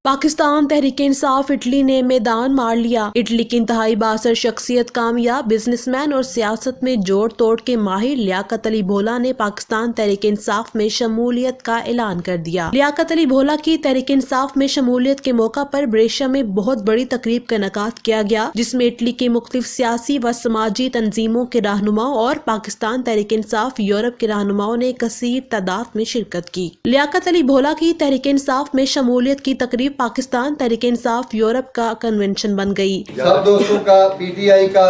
Pakistan Tehreek Insaf Italy نے میدان مار لیا۔ اٹلی کی انتہائی بااثر شخصیت، کامیاب بزنس مین اور سیاست میں جوڑ توڑ کے ماہر لیاقت علی بھولا نے پاکستان تحریک انصاف میں شمولیت کا اعلان کر دیا۔ لیاقت علی بھولا کی تحریک انصاف میں شمولیت کے موقع پر بریشیا میں بہت بڑی تقریب کا انعقاد کیا گیا، جس میں اٹلی کی مختلف سیاسی و سماجی تنظیموں کے رہنماؤں اور پاکستان تحریک انصاف یورپ کے رہنماؤں نے کثیر تعداد میں شرکت کی۔ لیاقت علی بھولا کی تحریک انصاف میں شمولیت کی تقریب پاکستان تحریک انصاف یورپ کا کنونشن بن گئی۔ سب دوستوں کا پی ٹی آئی کا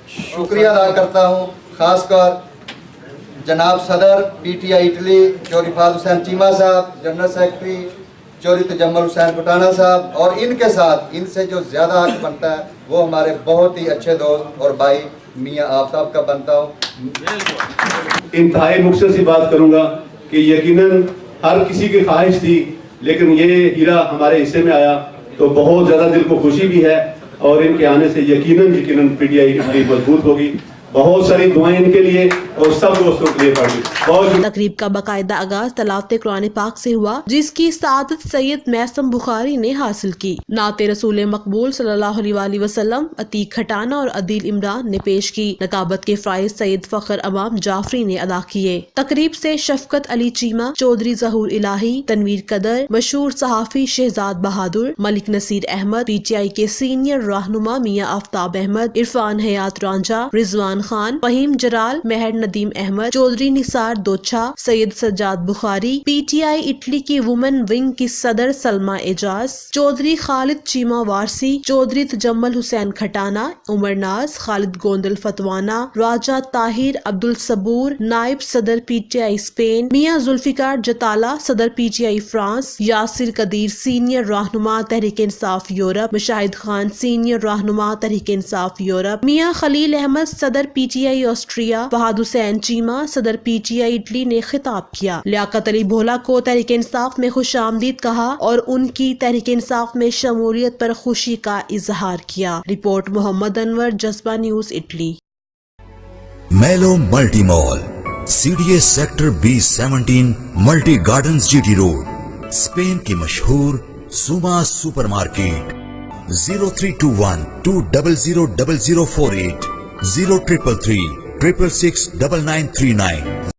شکریہ ادا کرتا ہوں، خاص کر جناب صدر پی ٹی آئی اٹلی چوری فہد حسین چیمہ صاحب، جنرل سیکرٹری چوری تجمل حسین پٹانا صاحب، اور ان کے ساتھ ان سے جو زیادہ حق بنتا ہے وہ ہمارے بہت ہی اچھے دوست اور بھائی میاں آفتاب کا بنتا ہوں۔ انتہائی مختصر سی بات کروں گا کہ یقیناً ہر کسی کی خواہش تھی، لیکن یہ ہیرا ہمارے حصے میں آیا تو بہت زیادہ دل کو خوشی بھی ہے، اور ان کے آنے سے یقیناً پی ٹی آئی مضبوط ہوگی۔ بہت ساری دعائیں ان کے لیے اور سب دوستوں کے لیے پڑھی۔ تقریب کا باقاعدہ آغاز تلاوت قرآن پاک سے ہوا، جس کی سعادت سید میثم بخاری نے حاصل کی۔ نعت رسول مقبول صلی اللہ علیہ وآلہ وسلم عتیق کھٹانا اور عدیل عمران نے پیش کی۔ نقابت کے فرائض سید فخر امام جعفری نے ادا کیے۔ تقریب سے شفقت علی چیمہ، چودھری ظہور الہی، تنویر قدر، مشہور صحافی Shahzad Bahadur, Malik Naseer Ahmed, P T I کے سینئر رہنما میاں آفتاب احمد، عرفان حیات رانجھا، رضوان خان، فہیم جرال، مہر ندیم احمد، چودھری نثار دوچھا، سید سجاد بخاری، پی ٹی آئی اٹلی کی وومن ونگ کی صدر سلمہ اعجاز، چودھری خالد چیمہ وارسی، چودھری تجمل حسین کھٹانا، عمر ناز، خالد گوندل فتوانا، راجہ طاہر عبد الصبور، نائب صدر پی ٹی آئی اسپین، میاں ذوالفقار جتالہ، صدر P T I France, Yasir Qadeer senior رہنما تحریک انصاف یورپ، مشاہد خان سینئر رہنما تحریک انصاف یورپ، میاں خلیل احمد صدر P T I Austria, Fahad Hussain Cheema صدر پی ٹی آئی اٹلی نے خطاب کیا۔ لیاقت علی بھولا کو تحریک انصاف میں خوش آمدید کہا اور ان کی تحریک انصاف میں شمولیت پر خوشی کا اظہار کیا۔ Report Muhammad Anwar, Jazba news Italy. Milo multi mall, C D A sector B17 multi gardens G T road, Spain کی مشہور سوما سپر مارکیٹ۔ 0321 2000048 0333 666 9939